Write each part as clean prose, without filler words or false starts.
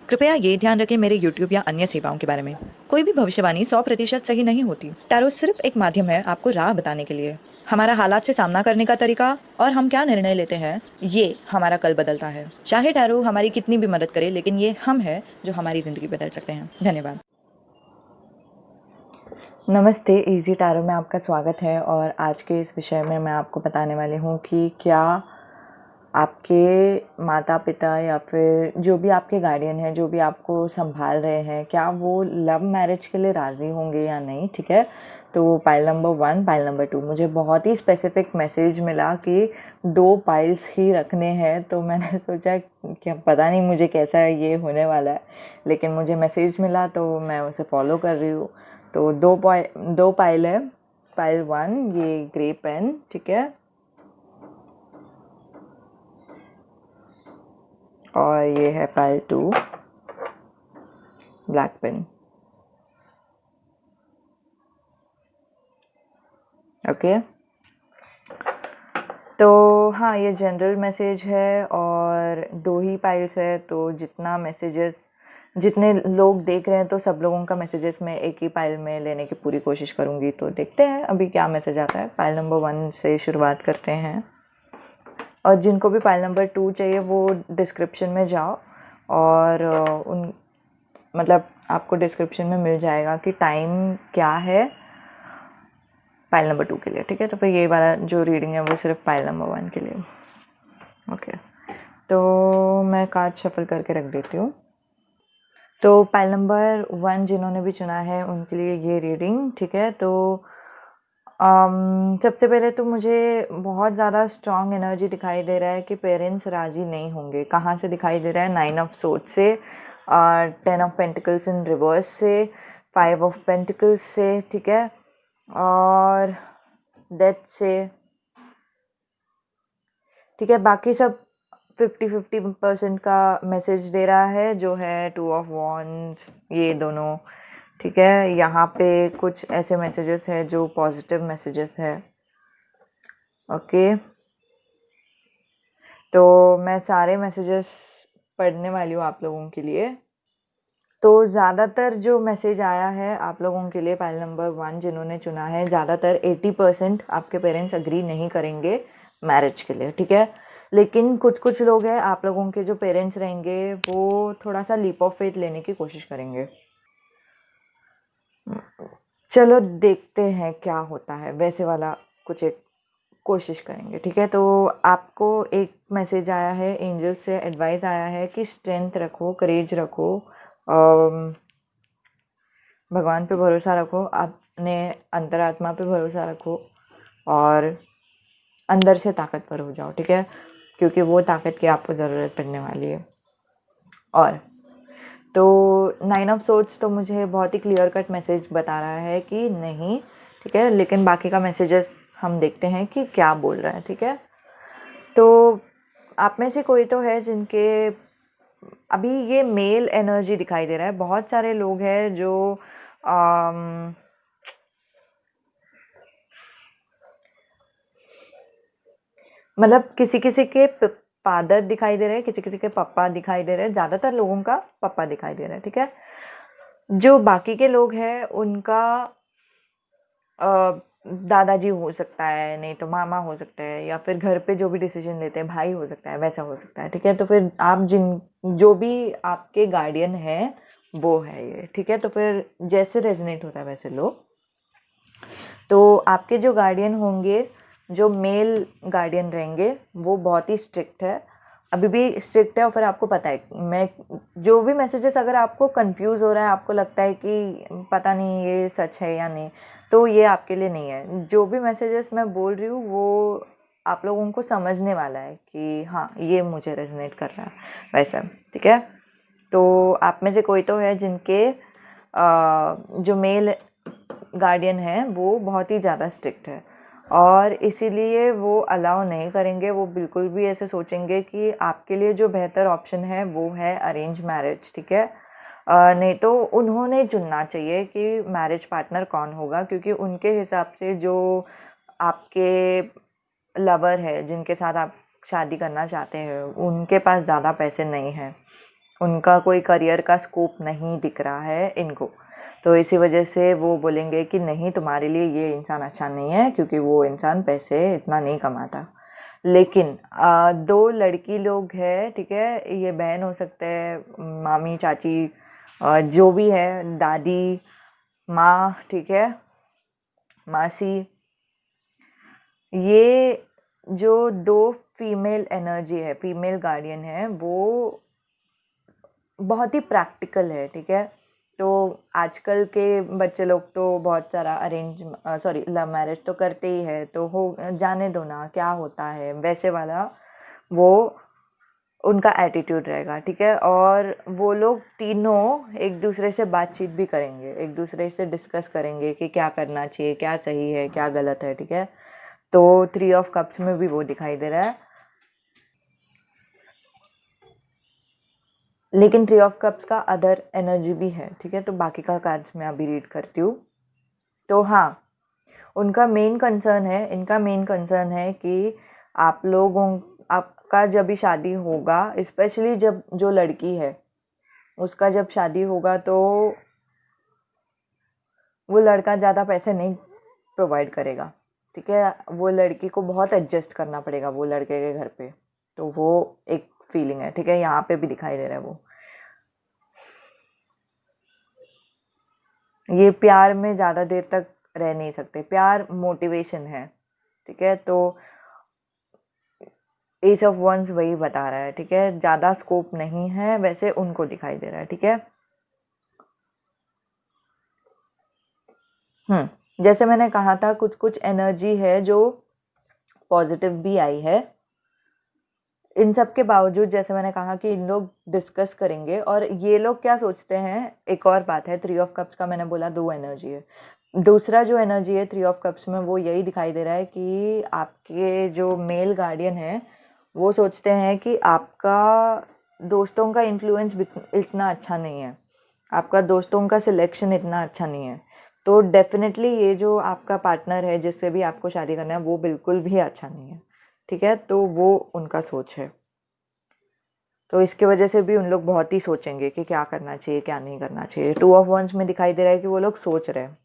कृपया ये ध्यान रखें मेरे YouTube या अन्य सेवाओं के बारे में। कोई भी भविष्यवाणी 100% सही नहीं होती। टैरो सिर्फ एक माध्यम है आपको राह बताने के लिए। हमारा हालात से सामना करने का तरीका और हम क्या निर्णय लेते हैं, ये हमारा कल बदलता है। चाहे टैरो हमारी कितनी भी मदद करे, लेकिन ये हम हैं जो हमारी ज़िंदगी बदल सकते हैं। धन्यवाद। नमस्ते, इजी टैरो में आपका स्वागत है। और आज के इस विषय में मैं आपको बताने वाली हूँ कि क्या आपके माता पिता या फिर जो भी आपके गार्डियन हैं, जो भी आपको संभाल रहे हैं, क्या वो लव मैरिज के लिए राज़ी होंगे या नहीं। ठीक है, तो पाइल नंबर 1, पाइल नंबर 2, मुझे बहुत ही स्पेसिफिक मैसेज मिला कि 2 पाइल्स ही रखने हैं। तो मैंने सोचा कि पता नहीं मुझे कैसा ये होने वाला है, लेकिन मुझे मैसेज मिला तो मैं उसे फॉलो कर रही हूँ। तो 2 पाइल है। पाइल 1 ये ग्रे पेन, ठीक है, और ये है पाइल 2 ब्लैक पेन। ओके, तो हाँ, ये जनरल मैसेज है और 2 ही पाइल्स है। तो जितने लोग देख रहे हैं तो सब लोगों का मैसेजेस मैं एक ही पाइल में लेने की पूरी कोशिश करूँगी। तो देखते हैं अभी क्या मैसेज आता है। पाइल नंबर 1 से शुरुआत करते हैं। और जिनको भी पाइल नंबर 2 चाहिए वो डिस्क्रिप्शन में जाओ और मतलब आपको डिस्क्रिप्शन में मिल जाएगा कि टाइम क्या है पाइल नंबर 2 के लिए। ठीक है, तो फिर ये वाला जो रीडिंग है वो सिर्फ पाइल नंबर 1 के लिए। ओके, तो मैं कार्ड शफल करके रख देती हूँ। तो पाइल नंबर 1 जिन्होंने भी चुना है उनके लिए ये रीडिंग। ठीक है, तो सबसे पहले तो मुझे बहुत ज़्यादा स्ट्रॉन्ग एनर्जी दिखाई दे रहा है कि पेरेंट्स राज़ी नहीं होंगे। कहाँ से दिखाई दे रहा है? 9 ऑफ सोर्ड्स से, 10 ऑफ पेंटिकल्स इन रिवर्स से, 5 ऑफ पेंटिकल्स से, ठीक है, और डेथ से। ठीक है, बाकी सब 50-50% का मैसेज दे रहा है, जो है 2 ऑफ वॉन्ड्स, ये दोनों। ठीक है, यहाँ पे कुछ ऐसे मैसेजेस हैं जो पॉजिटिव मैसेजेस है। ओके, तो मैं सारे मैसेजेस पढ़ने वाली हूँ आप लोगों के लिए। तो ज़्यादातर जो मैसेज आया है आप लोगों के लिए पाइल नंबर 1 जिन्होंने चुना है, ज़्यादातर 80% आपके पेरेंट्स अग्री नहीं करेंगे मैरिज के लिए। ठीक है, लेकिन कुछ लोग हैं आप लोगों के जो पेरेंट्स रहेंगे वो थोड़ा सा लीप ऑफ फेथ लेने की कोशिश करेंगे। चलो देखते हैं क्या होता है, वैसे वाला कुछ एक कोशिश करेंगे। ठीक है, तो आपको एक मैसेज आया है एंजल से, एडवाइस आया है कि स्ट्रेंथ रखो, करेज रखो, भगवान पे भरोसा रखो, अपने अंतरात्मा पे भरोसा रखो और अंदर से ताकतवर हो जाओ। ठीक है, क्योंकि वो ताकत की आपको ज़रूरत पड़ने वाली है। और तो 9 ऑफ सोर्ड्स तो मुझे बहुत ही क्लियर कट मैसेज बता रहा है कि नहीं। ठीक है, लेकिन बाकी का मैसेजेस हम देखते हैं कि क्या बोल रहा है। ठीक है, तो आप में से कोई तो है जिनके अभी ये मेल एनर्जी दिखाई दे रहा है। बहुत सारे लोग हैं जो मतलब किसी किसी के फादर दिखाई दे रहे हैं, किसी किसी के पापा दिखाई दे रहे हैं, ज़्यादातर लोगों का पापा दिखाई दे रहा है। ठीक है, जो बाकी के लोग हैं उनका दादाजी हो सकता है, नहीं तो मामा हो सकता है, या फिर घर पे जो भी डिसीजन लेते हैं भाई हो सकता है, वैसा हो सकता है। ठीक है, तो फिर आप जो भी आपके गार्डियन है वो है ये। ठीक है, तो फिर जैसे रेजोनेट होता है वैसे लो। तो आपके जो गार्डियन होंगे, जो मेल गार्डियन रहेंगे, वो बहुत ही स्ट्रिक्ट है, अभी भी स्ट्रिक्ट है। और फिर आपको पता है, मैं जो भी मैसेजेस अगर आपको कंफ्यूज हो रहा है, आपको लगता है कि पता नहीं ये सच है या नहीं, तो ये आपके लिए नहीं है। जो भी मैसेजेस मैं बोल रही हूँ वो आप लोगों को समझने वाला है कि हाँ ये मुझे रेजोनेट कर रहा है वैसा। ठीक है, तो आप में से कोई तो है जिनके जो मेल गार्डियन है वो बहुत ही ज़्यादा स्ट्रिक्ट है और इसीलिए वो अलाउ नहीं करेंगे। वो बिल्कुल भी ऐसे सोचेंगे कि आपके लिए जो बेहतर ऑप्शन है वो है अरेंज मैरिज। ठीक है, नहीं तो उन्होंने चुनना चाहिए कि मैरिज पार्टनर कौन होगा, क्योंकि उनके हिसाब से जो आपके लवर है, जिनके साथ आप शादी करना चाहते हैं, उनके पास ज़्यादा पैसे नहीं हैं। उनका कोई करियर का स्कोप नहीं दिख रहा है इनको, तो इसी वजह से वो बोलेंगे कि नहीं, तुम्हारे लिए ये इंसान अच्छा नहीं है, क्योंकि वो इंसान पैसे इतना नहीं कमाता। लेकिन दो लड़की लोग हैं, ठीक है, ये बहन हो सकते हैं, मामी, चाची, जो भी है, दादी, माँ, ठीक है, मासी, ये जो दो फीमेल एनर्जी है, फीमेल गार्डियन है, वो बहुत ही प्रैक्टिकल है, ठीक है। तो आजकल के बच्चे लोग तो बहुत सारा लव मैरिज तो करते ही है, तो हो जाने दो ना, क्या होता है, वैसे वाला वो उनका एटीट्यूड रहेगा, ठीक है। और वो लोग तीनों एक दूसरे से बातचीत भी करेंगे, एक दूसरे से डिस्कस करेंगे कि क्या करना चाहिए, क्या सही है, क्या गलत है, ठीक है। तो 3 ऑफ कप्स में भी वो दिखाई दे रहा है। लेकिन 3 ऑफ कप्स का अदर एनर्जी भी है, ठीक है। तो बाकी का कार्ड्स मैं अभी रीड करती हूँ। तो हाँ, उनका मेन कंसर्न है, इनका मेन कंसर्न है कि आप लोगों आपका जब भी शादी होगा, स्पेशली जब जो लड़की है उसका जब शादी होगा, तो वो लड़का ज़्यादा पैसे नहीं प्रोवाइड करेगा, ठीक है। वो लड़की को बहुत एडजस्ट करना पड़ेगा वो लड़के के घर पे। तो वो एक फीलिंग है, ठीक है, यहाँ पे भी दिखाई दे रहा है वो। ये प्यार में ज़्यादा देर तक रह नहीं सकते, प्यार मोटिवेशन है, ठीक है। तो एज ऑफ वंस वही बता रहा है, ठीक है, ज़्यादा स्कोप नहीं है वैसे उनको दिखाई दे रहा है, ठीक है। जैसे मैंने कहा था, कुछ कुछ एनर्जी है जो पॉजिटिव भी आई है। इन सब के बावजूद जैसे मैंने कहा कि इन लोग डिस्कस करेंगे, और ये लोग क्या सोचते हैं, एक और बात है, 3 ऑफ कप्स का मैंने बोला 2 एनर्जी है। दूसरा जो एनर्जी है 3 ऑफ कप्स में, वो यही दिखाई दे रहा है कि आपके जो मेल गार्डियन है वो सोचते हैं कि आपका दोस्तों का इन्फ्लुएंस इतना अच्छा नहीं है, आपका दोस्तों का सिलेक्शन इतना अच्छा नहीं है। तो डेफिनेटली ये जो आपका पार्टनर है जिससे भी आपको शादी करना है, वो बिल्कुल भी अच्छा नहीं है, ठीक है। तो वो उनका सोच है। तो इसकी वजह से भी उन लोग बहुत ही सोचेंगे कि क्या करना चाहिए, क्या नहीं करना चाहिए। 2 ऑफ वंस में दिखाई दे रहा है कि वो लोग सोच रहे हैं।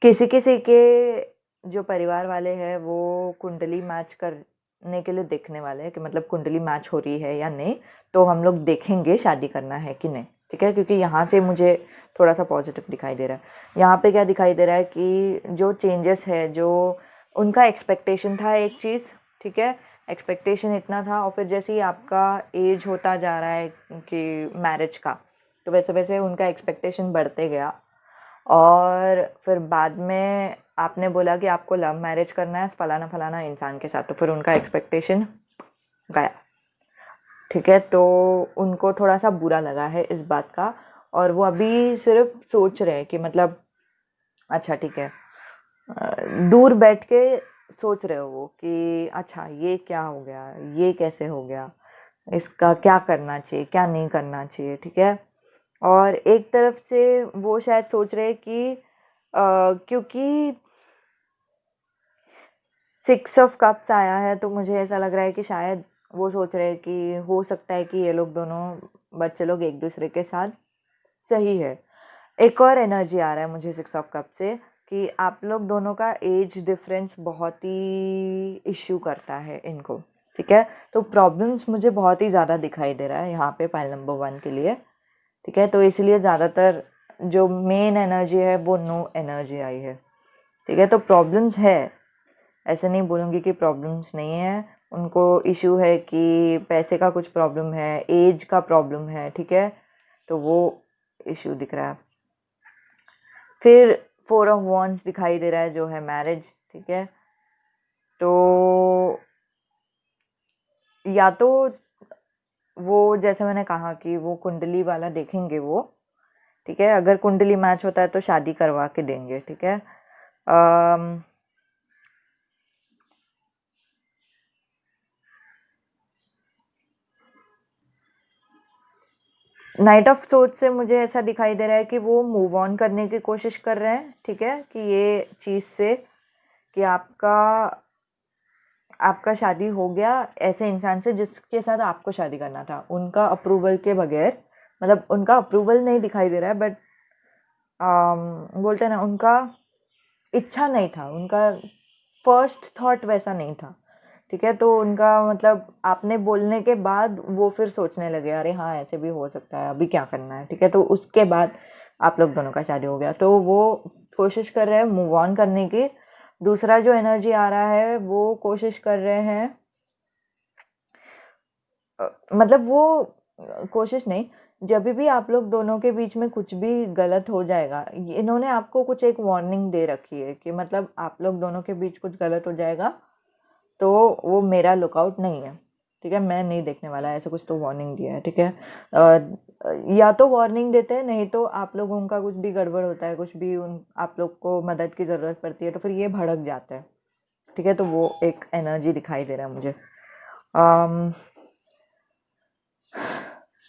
किसी किसी के जो परिवार वाले हैं वो कुंडली मैच करने के लिए देखने वाले हैं कि मतलब कुंडली मैच हो रही है या नहीं, तो हम लोग देखेंगे शादी करना है कि नहीं, ठीक है। क्योंकि यहाँ से मुझे थोड़ा सा पॉजिटिव दिखाई दे रहा है। यहाँ पे क्या दिखाई दे रहा है कि जो चेंजेस है, जो उनका एक्सपेक्टेशन था एक चीज़, ठीक है, एक्सपेक्टेशन इतना था, और फिर जैसे ही आपका एज होता जा रहा है कि मैरिज का, तो वैसे वैसे उनका एक्सपेक्टेशन बढ़ते गया। और फिर बाद में आपने बोला कि आपको लव मैरिज करना है फलाना फलाना इंसान के साथ, तो फिर उनका एक्सपेक्टेशन गया, ठीक है। तो उनको थोड़ा सा बुरा लगा है इस बात का, और वो अभी सिर्फ सोच रहे हैं कि मतलब अच्छा ठीक है, दूर बैठ के सोच रहे हो वो कि अच्छा ये क्या हो गया, ये कैसे हो गया, इसका क्या करना चाहिए, क्या नहीं करना चाहिए, ठीक है। और एक तरफ से वो शायद सोच रहे हैं कि क्योंकि 6 ऑफ कप्स आया है, तो मुझे ऐसा लग रहा है कि शायद वो सोच रहे हैं कि हो सकता है कि ये लोग दोनों बच्चे लोग एक दूसरे के साथ सही है। एक और एनर्जी आ रहा है मुझे 6 ऑफ कप से कि आप लोग दोनों का एज डिफरेंस बहुत ही इश्यू करता है इनको, ठीक है। तो प्रॉब्लम्स मुझे बहुत ही ज़्यादा दिखाई दे रहा है यहाँ पे पाइल नंबर 1 के लिए, ठीक है। तो इसलिए ज़्यादातर जो मेन एनर्जी है वो नो एनर्जी आई है, ठीक है। तो प्रॉब्लम्स है, ऐसे नहीं बोलूँगी कि प्रॉब्लम्स नहीं है। उनको इशू है कि पैसे का कुछ प्रॉब्लम है, एज का प्रॉब्लम है, ठीक है। तो वो इशू दिख रहा है। फिर 4 ऑफ वॉन्ड्स दिखाई दे रहा है जो है मैरिज, ठीक है। तो या तो वो जैसे मैंने कहा कि वो कुंडली वाला देखेंगे वो, ठीक है। अगर कुंडली मैच होता है तो शादी करवा के देंगे, ठीक है। नाइट ऑफ सोच से मुझे ऐसा दिखाई दे रहा है कि वो मूव ऑन करने की कोशिश कर रहे हैं, ठीक है, कि ये चीज़ से कि आपका आपका शादी हो गया ऐसे इंसान से जिसके साथ आपको शादी करना था, उनका अप्रूवल के बगैर, मतलब उनका अप्रूवल नहीं दिखाई दे रहा है, बट बोलते हैं ना, उनका इच्छा नहीं था, उनका फर्स्ट थॉट वैसा नहीं था, ठीक है। तो उनका मतलब आपने बोलने के बाद वो फिर सोचने लगे, अरे हाँ ऐसे भी हो सकता है, अभी क्या करना है, ठीक है। तो उसके बाद आप लोग दोनों का शादी हो गया, तो वो कोशिश कर रहे हैं मूव ऑन करने की। दूसरा जो एनर्जी आ रहा है वो कोशिश कर रहे हैं, मतलब वो कोशिश नहीं, जब भी आप लोग दोनों के बीच में कुछ भी गलत हो जाएगा, इन्होंने आपको कुछ एक वार्निंग दे रखी है कि मतलब आप लोग दोनों के बीच कुछ गलत हो जाएगा तो वो मेरा लुकआउट नहीं है, ठीक है, मैं नहीं देखने वाला, ऐसा कुछ तो वार्निंग दिया है, ठीक है। या तो वार्निंग देते हैं, नहीं तो आप लोगों का कुछ भी गड़बड़ होता है, कुछ भी उन आप लोग को मदद की ज़रूरत पड़ती है तो फिर ये भड़क जाता है, ठीक है। तो वो एक एनर्जी दिखाई दे रहा है मुझे।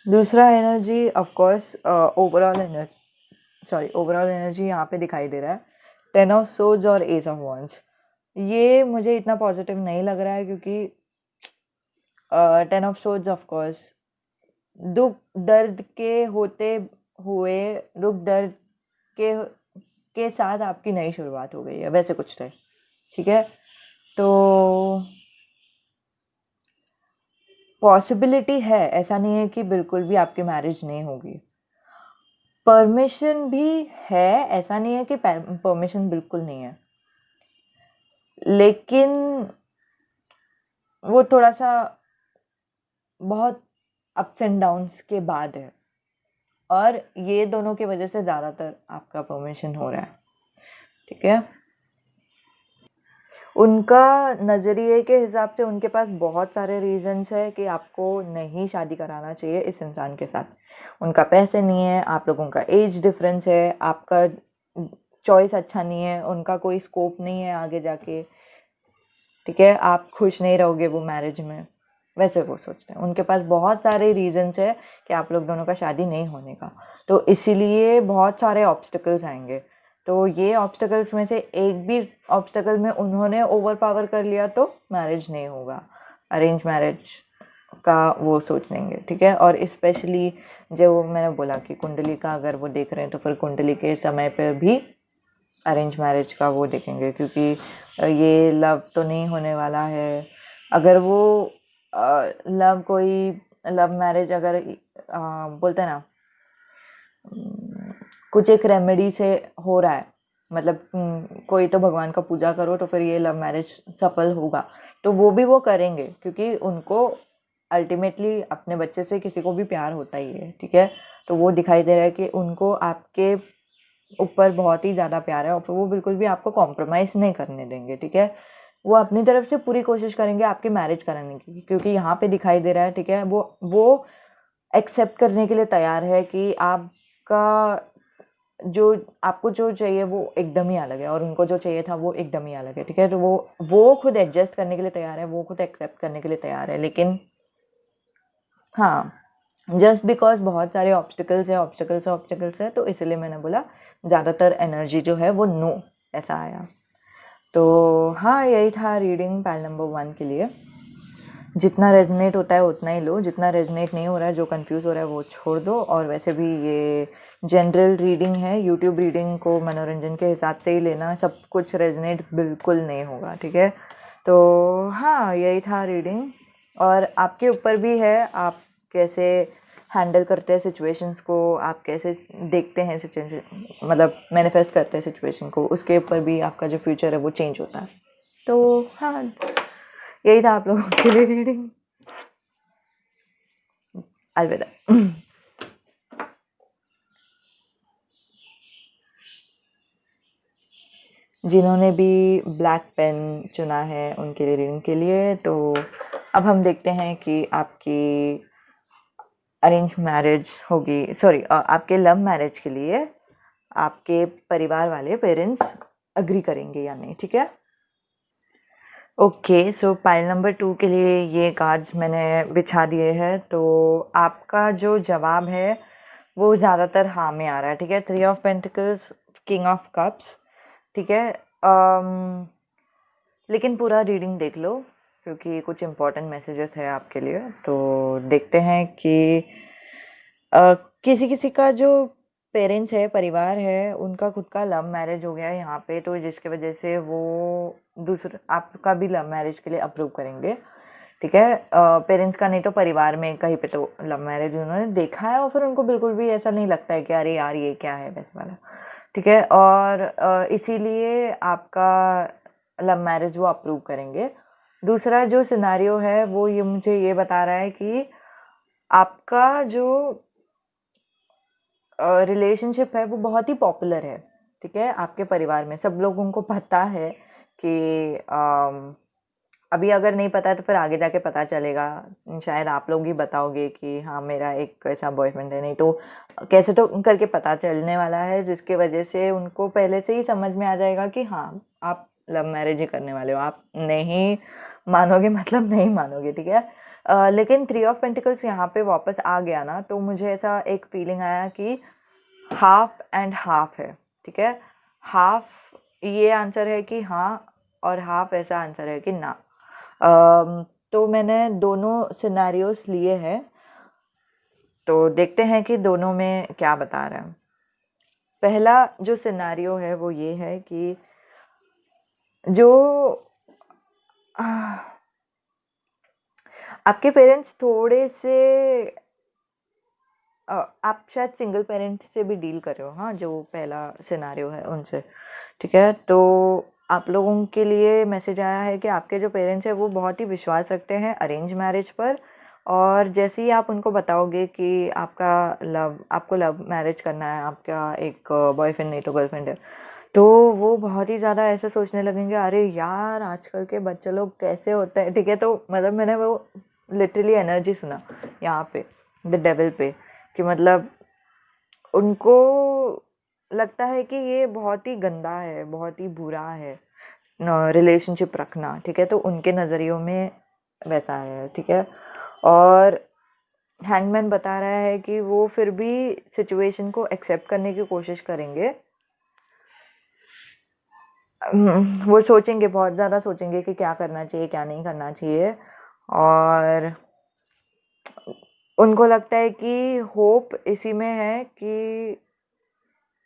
दूसरा energy of course overall energy यहाँ पे दिखाई दे रहा है 10 ऑफ सोर्ड्स और एस ऑफ वॉन्ड्स। ये मुझे इतना पॉजिटिव नहीं लग रहा है क्योंकि 10 ऑफ सोर्ड्स ऑफ कोर्स दुख दर्द के होते हुए, दुख दर्द के के साथ आपकी नई शुरुआत हो गई है, वैसे कुछ है, ठीक है। तो पॉसिबिलिटी है, ऐसा नहीं है कि बिल्कुल भी आपकी मैरिज नहीं होगी, परमिशन भी है, ऐसा नहीं है कि परमिशन बिल्कुल नहीं है, लेकिन वो थोड़ा सा बहुत अप्स एंड डाउन्स के बाद है, और ये दोनों की वजह से ज़्यादातर आपका परमिशन हो रहा है, ठीक है। उनका नज़रिए के हिसाब से उनके पास बहुत सारे रीजंस है कि आपको नहीं शादी कराना चाहिए इस इंसान के साथ। उनका पैसे नहीं है, आप लोगों का एज डिफरेंस है, आपका चॉइस अच्छा नहीं है, उनका कोई स्कोप नहीं है आगे जाके, ठीक है, आप खुश नहीं रहोगे वो मैरिज में, वैसे वो सोचते हैं। उनके पास बहुत सारे रीजंस है कि आप लोग दोनों का शादी नहीं होने का, तो इसीलिए बहुत सारे ऑब्स्टिकल्स आएंगे। तो ये ऑब्स्टिकल्स में से एक भी ऑब्स्टिकल में उन्होंने ओवर पावर कर लिया तो मैरिज नहीं होगा, अरेंज मैरिज का वो सोच लेंगे, ठीक है। और स्पेशली जो मैंने बोला कि कुंडली का अगर वो देख रहे हैं तो फिर कुंडली के समय पर भी अरेंज मैरिज का वो देखेंगे, क्योंकि ये लव तो नहीं होने वाला है। अगर वो लव कोई लव मैरिज अगर बोलते हैं ना, कुछ एक रेमेडी से हो रहा है, मतलब कोई तो भगवान का पूजा करो तो फिर ये लव मैरिज सफल होगा, तो वो भी वो करेंगे क्योंकि उनको अल्टीमेटली अपने बच्चे से किसी को भी प्यार होता ही है, ठीक है। तो वो दिखाई दे रहा है कि उनको आपके ऊपर बहुत ही ज़्यादा प्यार है और फिर वो बिल्कुल भी आपको कॉम्प्रोमाइज़ नहीं करने देंगे, ठीक है। वो अपनी तरफ से पूरी कोशिश करेंगे आपकी मैरिज कराने की, क्योंकि यहाँ पे दिखाई दे रहा है, ठीक है, वो एक्सेप्ट करने के लिए तैयार है कि आपका जो आपको जो चाहिए वो एकदम ही अलग है और उनको जो चाहिए था वो एकदम ही अलग है, ठीक है। तो वो खुद एडजस्ट करने के लिए तैयार है, वो खुद एक्सेप्ट करने के लिए तैयार है, लेकिन हाँ, जस्ट बिकॉज बहुत सारे ऑब्स्टिकल्स है तो इसलिए मैंने बोला ज़्यादातर एनर्जी जो है वो नो ऐसा आया। तो हाँ, यही था रीडिंग पाइल नंबर 1 के लिए। जितना रेजनेट होता है उतना ही लो, जितना रेजनेट नहीं हो रहा है, जो कंफ्यूज हो रहा है वो छोड़ दो। और वैसे भी ये जनरल रीडिंग है, यूट्यूब रीडिंग को मनोरंजन के हिसाब से ही लेना, सब कुछ रेजनेट बिल्कुल नहीं होगा, ठीक है। तो हाँ, यही था रीडिंग, और आपके ऊपर भी है आप कैसे हैंडल करते हैं सिचुएशंस को, आप कैसे देखते हैं सिचुएशन, मतलब मैनिफेस्ट करते हैं सिचुएशन को, उसके ऊपर भी आपका जो फ्यूचर है वो चेंज होता है। तो हाँ, यही था आप लोगों के लिए रीडिंग। अलविदा। जिन्होंने भी ब्लैक पेन चुना है उनके लिए रीडिंग के लिए। तो अब हम देखते हैं कि आपकी अरेंज मैरिज होगी, सॉरी आपके लव मैरिज के लिए आपके परिवार वाले पेरेंट्स अग्री करेंगे या नहीं, ठीक है। ओके, सो पाइल नंबर 2 के लिए ये कार्ड्स मैंने बिछा दिए हैं। तो आपका जो जवाब है वो ज़्यादातर हाँ में आ रहा है, ठीक है। 3 of pentacles, king of cups, ठीक है। लेकिन पूरा रीडिंग देख लो क्योंकि कुछ इम्पोर्टेंट मैसेजेस है आपके लिए। तो देखते हैं कि किसी किसी का जो पेरेंट्स है, परिवार है, उनका खुद का लव मैरिज हो गया है यहाँ पे, तो जिसकी वजह से वो दूसरा आपका भी लव मैरिज के लिए अप्रूव करेंगे। ठीक है, पेरेंट्स का नहीं तो परिवार में कहीं पे तो लव मैरिज उन्होंने देखा है और फिर उनको बिल्कुल भी ऐसा नहीं लगता है कि अरे यार ये क्या है वैसे वाला। ठीक है, और इसीलिए आपका लव मैरिज वो अप्रूव करेंगे। दूसरा जो सिनारियो है वो ये मुझे ये बता रहा है कि आपका जो रिलेशनशिप है वो बहुत ही पॉपुलर है। ठीक है, आपके परिवार में सब लोगों को पता है कि अभी अगर नहीं पता है तो फिर आगे जाके पता चलेगा। शायद आप लोग ही बताओगे कि हाँ मेरा एक ऐसा बॉयफ्रेंड है, नहीं तो कैसे तो करके पता चलने वाला है, जिसके वजह से उनको पहले से ही समझ में आ जाएगा कि हाँ आप लव मैरिज ही करने वाले हो। आप नहीं मानोगे मतलब नहीं मानोगे। ठीक है, लेकिन 3 ऑफ पेंटिकल्स यहाँ पे वापस आ गया ना, तो मुझे ऐसा एक फीलिंग आया कि हाफ एंड हाफ है। ठीक है, हाफ ये आंसर है कि हाँ और हाफ ऐसा आंसर है कि ना। तो मैंने दोनों सिनेरियोस लिए हैं, तो देखते हैं कि दोनों में क्या बता रहा है। पहला जो सिनेरियो है वो ये है कि जो आपके पेरेंट्स थोड़े से आप शायद सिंगल पेरेंट से भी डील कर रहे हो, हाँ जो पहला सिनेरियो है उनसे। ठीक है, तो आप लोगों के लिए मैसेज आया है कि आपके जो पेरेंट्स हैं वो बहुत ही विश्वास रखते हैं अरेंज मैरिज पर, और जैसे ही आप उनको बताओगे कि आपको लव मैरिज करना है, आपका एक बॉयफ्रेंड नहीं तो गर्लफ्रेंड है, तो वो बहुत ही ज़्यादा ऐसे सोचने लगेंगे अरे यार आजकल के बच्चे लोग कैसे होते हैं। ठीक है, तो मतलब मैंने वो लिटरली एनर्जी सुना यहाँ पे द डेविल पे, कि मतलब उनको लगता है कि ये बहुत ही गंदा है, बहुत ही बुरा है रिलेशनशिप रखना। ठीक है, तो उनके नज़रियों में वैसा है। ठीक है, और हैंगमैन बता रहा है कि वो फिर भी सिचुएशन को एक्सेप्ट करने की कोशिश करेंगे। वो सोचेंगे, बहुत ज़्यादा सोचेंगे कि क्या करना चाहिए क्या नहीं करना चाहिए, और उनको लगता है कि होप इसी में है कि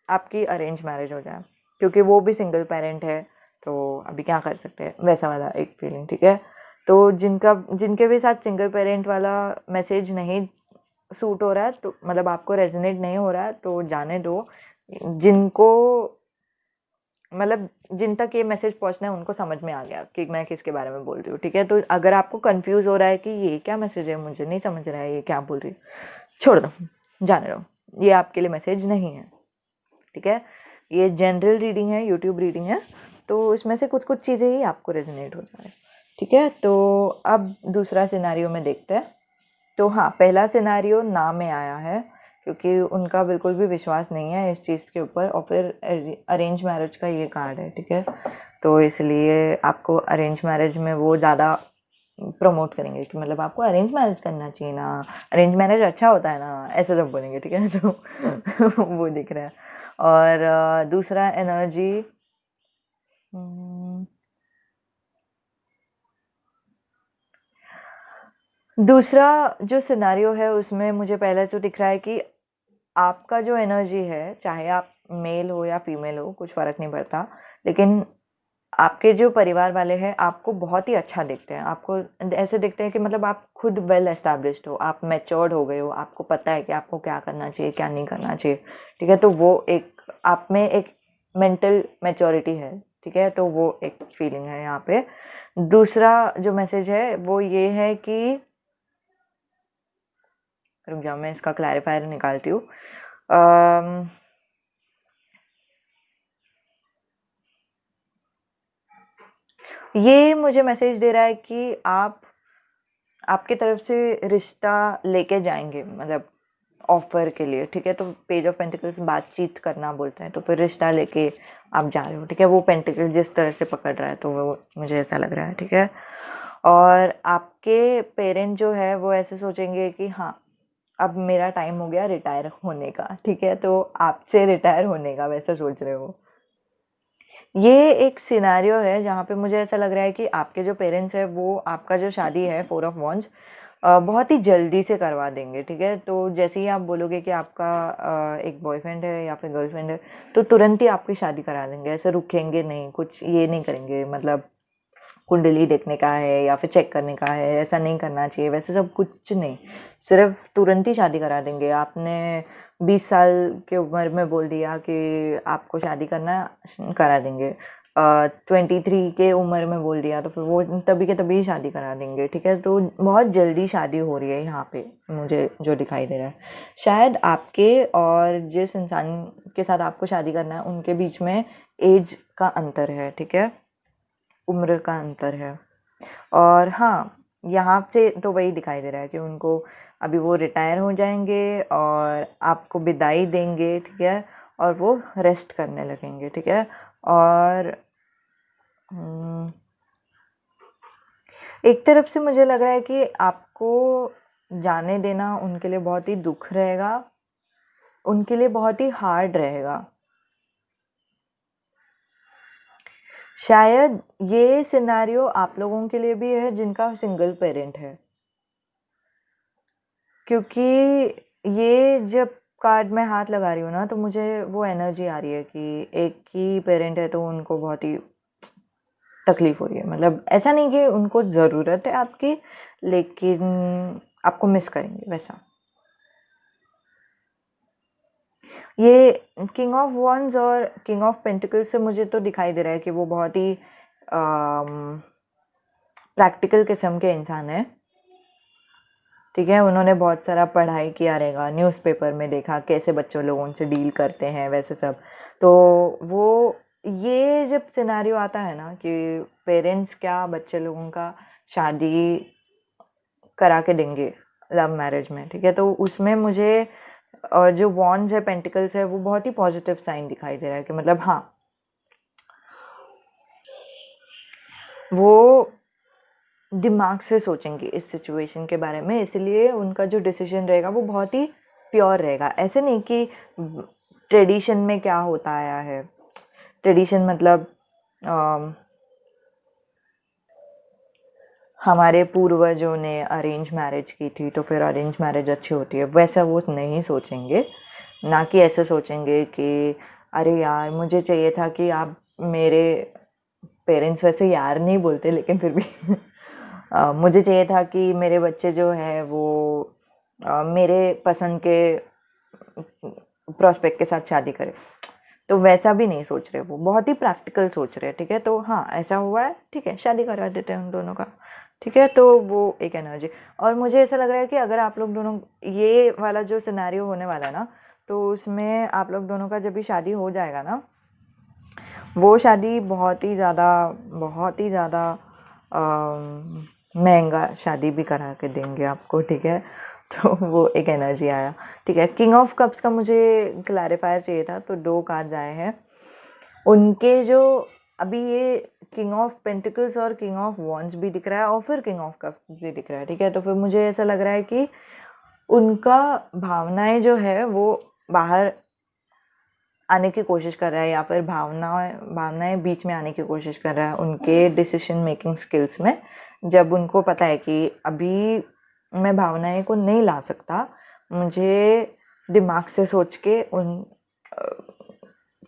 आपकी अरेंज मैरिज हो जाए, क्योंकि वो भी सिंगल पेरेंट है, तो अभी क्या कर सकते हैं वैसा वाला एक फीलिंग। ठीक है, तो जिनके भी साथ सिंगल पेरेंट वाला मैसेज नहीं सूट हो रहा है, तो मतलब आपको रेजोनेट नहीं हो रहा है, तो जाने दो। जिनको मतलब जिन तक ये मैसेज पहुंचना है उनको समझ में आ गया कि मैं किसके बारे में बोल रही हूँ। ठीक है, तो अगर आपको कंफ्यूज हो रहा है कि ये क्या मैसेज है, मुझे नहीं समझ रहा है ये क्या बोल रही है, छोड़ दो, जाने दो, ये आपके लिए मैसेज नहीं है। ठीक है, ये जनरल रीडिंग है, यूट्यूब रीडिंग है, तो इसमें से कुछ कुछ चीज़ें ही आपको रेजोनेट हो जाए। ठीक है, तो अब दूसरा सिनेरियो में देखते हैं। तो हाँ, पहला सिनेरियो ना में आया है, क्योंकि उनका बिल्कुल भी विश्वास नहीं है इस चीज़ के ऊपर, और फिर अरेंज मैरिज का ये कार्ड है। ठीक है, तो इसलिए आपको अरेंज मैरिज में वो ज़्यादा प्रमोट करेंगे कि मतलब आपको अरेंज मैरिज करना चाहिए ना, अरेंज मैरिज अच्छा होता है ना, ऐसे सब बोलेंगे। ठीक है, तो वो दिख रहा है। और दूसरा एनर्जी, दूसरा जो सिनेरियो है उसमें मुझे पहले तो दिख रहा है कि आपका जो एनर्जी है, चाहे आप मेल हो या फीमेल हो कुछ फ़र्क नहीं पड़ता, लेकिन आपके जो परिवार वाले हैं आपको बहुत ही अच्छा देखते हैं। आपको ऐसे देखते हैं कि मतलब आप खुद वेल एस्टैब्लिश्ड हो, आप मैच्योर्ड हो गए हो, आपको पता है कि आपको क्या करना चाहिए क्या नहीं करना चाहिए। ठीक है, तो वो एक आप में एक मेंटल मैच्योरिटी है। ठीक है, तो वो एक फीलिंग है यहाँ पे। दूसरा जो मैसेज है वो ये है कि, रुक जाओ मैं इसका क्लैरिफायर निकालती हूँ। ये मुझे मैसेज दे रहा है कि आपकी तरफ से रिश्ता लेके जाएंगे, मतलब ऑफर के लिए। ठीक है, तो पेज ऑफ पेंटिकल्स बातचीत करना बोलता है, तो फिर रिश्ता लेके आप जा रहे हो। ठीक है, वो पेंटिकल जिस तरह से पकड़ रहा है तो वो मुझे ऐसा लग रहा है। ठीक है, और आपके पेरेंट जो है वो ऐसे सोचेंगे कि हाँ अब मेरा टाइम हो गया रिटायर होने का। ठीक है, तो आपसे रिटायर होने का वैसे सोच रहे हो। ये एक सिनेरियो है जहाँ पे मुझे ऐसा लग रहा है कि आपके जो पेरेंट्स हैं वो आपका जो शादी है 4 ऑफ वॉन्ड्स बहुत ही जल्दी से करवा देंगे, ठीक है। तो जैसे ही आप बोलोगे कि आपका एक बॉयफ्रेंड है या फिर गर्लफ्रेंड है, तो तुरंत ही आपकी शादी करा देंगे, ऐसे रुकेंगे नहीं, कुछ ये नहीं करेंगे, मतलब कुंडली देखने का है या फिर चेक करने का है, ऐसा नहीं करना चाहिए, वैसे सब कुछ नहीं, सिर्फ तुरंत ही शादी करा देंगे। आपने 20 साल की उम्र में बोल दिया कि आपको शादी करना, करा देंगे। 23 के उम्र में बोल दिया तो फिर वो तभी के तभी शादी करा देंगे, ठीक है। तो बहुत जल्दी शादी हो रही है यहाँ पे, मुझे जो दिखाई दे रहा है। शायद आपके और जिस इंसान के साथ आपको शादी करना है उनके बीच में एज का अंतर है, ठीक है, उम्र का अंतर है। और हाँ, यहाँ से तो वही दिखाई दे रहा है कि उनको अभी वो रिटायर हो जाएंगे और आपको विदाई देंगे, ठीक है, और वो रेस्ट करने लगेंगे, ठीक है। और एक तरफ से मुझे लग रहा है कि आपको जाने देना उनके लिए बहुत ही दुख रहेगा, उनके लिए बहुत ही हार्ड रहेगा। शायद ये सिनेरियो आप लोगों के लिए भी है जिनका सिंगल पेरेंट है, क्योंकि ये जब कार्ड में हाथ लगा रही हूँ ना, तो मुझे वो एनर्जी आ रही है कि एक ही पेरेंट है तो उनको बहुत ही तकलीफ हो रही है। मतलब ऐसा नहीं कि उनको ज़रूरत है आपकी, लेकिन आपको मिस करेंगे वैसा। ये किंग ऑफ वॉन्ड्स और किंग ऑफ पेंटिकल्स से मुझे तो दिखाई दे रहा है कि वो बहुत ही प्रैक्टिकल किस्म के इंसान है, ठीक है। उन्होंने बहुत सारा पढ़ाई किया रहेगा, न्यूज़पेपर में देखा कैसे बच्चों लोगों से डील करते हैं, वैसे सब। तो वो ये जब सिनेरियो आता है ना कि पेरेंट्स क्या बच्चे लोगों का शादी करा के देंगे लव मैरिज में, ठीक है, तो उसमें मुझे जो वॉन्ड्स है, पेंटिकल्स है, वो बहुत ही पॉजिटिव साइन दिखाई दे रहा है कि मतलब हाँ, वो दिमाग से सोचेंगे इस सिचुएशन के बारे में, इसलिए उनका जो डिसीजन रहेगा वो बहुत ही प्योर रहेगा। ऐसे नहीं कि ट्रेडिशन में क्या होता आया है, ट्रेडिशन मतलब हमारे पूर्वजों ने अरेंज मैरिज की थी तो फिर अरेंज मैरिज अच्छी होती है, वैसा वो नहीं सोचेंगे। ना कि ऐसे सोचेंगे कि अरे यार मुझे चाहिए था कि आप मेरे पेरेंट्स वैसे यार नहीं बोलते लेकिन फिर भी मुझे चाहिए था कि मेरे बच्चे जो है वो मेरे पसंद के प्रोस्पेक्ट के साथ शादी करे। तो वैसा भी नहीं सोच रहे, वो बहुत ही प्रैक्टिकल सोच रहे हैं, ठीक है। तो हाँ, ऐसा हुआ है, ठीक है, शादी करवा देते हैं उन दोनों का, ठीक है। तो वो एक एनर्जी। और मुझे ऐसा लग रहा है कि अगर आप लोग दोनों, ये वाला जो सिनेरियो होने वाला है ना, तो उसमें आप लोग दोनों का जब भी शादी हो जाएगा ना, वो शादी बहुत ही ज़्यादा महंगा शादी भी करा के देंगे आपको, ठीक है। तो वो एक एनर्जी आया, ठीक है। किंग ऑफ कप्स का मुझे क्लैरिफायर चाहिए था, तो 2 कार्ड्स आए हैं उनके जो अभी ये किंग ऑफ पेंटिकल्स और किंग ऑफ वॉन्ड्स भी दिख रहा है और फिर किंग ऑफ कप्स भी दिख रहा है, ठीक है। तो फिर मुझे ऐसा लग रहा है कि उनका भावनाएं जो है वो बाहर आने की कोशिश कर रहा है, या फिर भावनाएं बीच में आने की कोशिश कर रहा है उनके डिसीजन मेकिंग स्किल्स में। जब उनको पता है कि अभी मैं भावनाएं को नहीं ला सकता, मुझे दिमाग से सोच के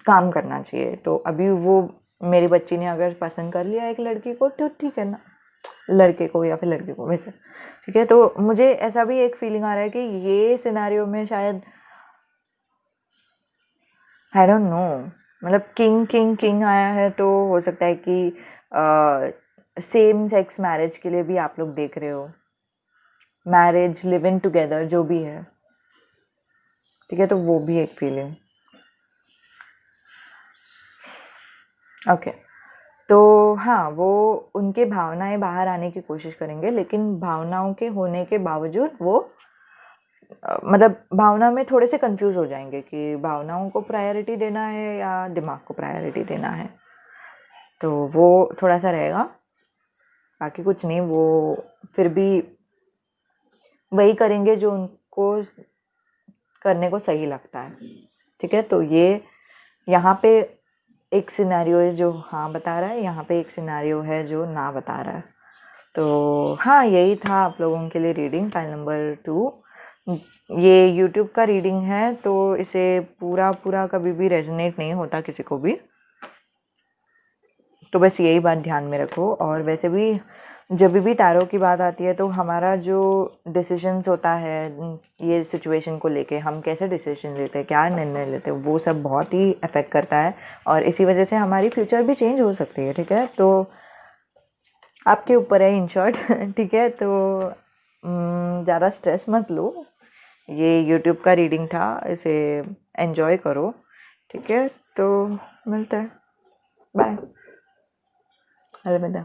काम करना चाहिए। तो अभी वो मेरी बच्ची ने अगर पसंद कर लिया एक लड़की को तो ठीक है ना, लड़के को या फिर लड़की को, वैसे ठीक है। तो मुझे ऐसा भी एक फीलिंग आ रहा है कि ये सिनेरियो में शायद आई डोंट नो, मतलब किंग किंग किंग आया है, तो हो सकता है कि सेम सेक्स मैरिज के लिए भी आप लोग देख रहे हो, मैरिज लिव इन टुगेदर जो भी है, ठीक है। तो वो भी एक फीलिंग, ओके। तो हाँ, वो उनके भावनाएं बाहर आने की कोशिश करेंगे, लेकिन भावनाओं के होने के बावजूद वो मतलब भावना में थोड़े से कंफ्यूज हो जाएंगे कि भावनाओं को प्रायोरिटी देना है या दिमाग को प्रायोरिटी देना है। तो वो थोड़ा सा रहेगा, बाकी कुछ नहीं। वो फिर भी वही करेंगे जो उनको करने को सही लगता है, ठीक है। तो ये यहाँ पे एक सिनेरियो है जो हाँ बता रहा है, यहाँ पे एक सिनेरियो है जो ना बता रहा है। तो हाँ, यही था आप लोगों के लिए रीडिंग फाइल नंबर 2। ये यूट्यूब का रीडिंग है, तो इसे पूरा पूरा कभी भी रेजोनेट नहीं होता किसी को भी, तो बस यही बात ध्यान में रखो। और वैसे भी जब भी टैरो की बात आती है तो हमारा जो डिसीजंस होता है ये सिचुएशन को लेके, हम कैसे डिसीजन लेते हैं, क्या निर्णय लेते हैं, वो सब बहुत ही अफेक्ट करता है और इसी वजह से हमारी फ्यूचर भी चेंज हो सकती है। ठीक है, तो आपके ऊपर है इन शॉर्ट। ठीक है, तो ज़्यादा स्ट्रेस मत लो, ये यूट्यूब का रीडिंग था, इसे एंजॉय करो। ठीक है, तो मिलते हैं, बाय, अलविदा।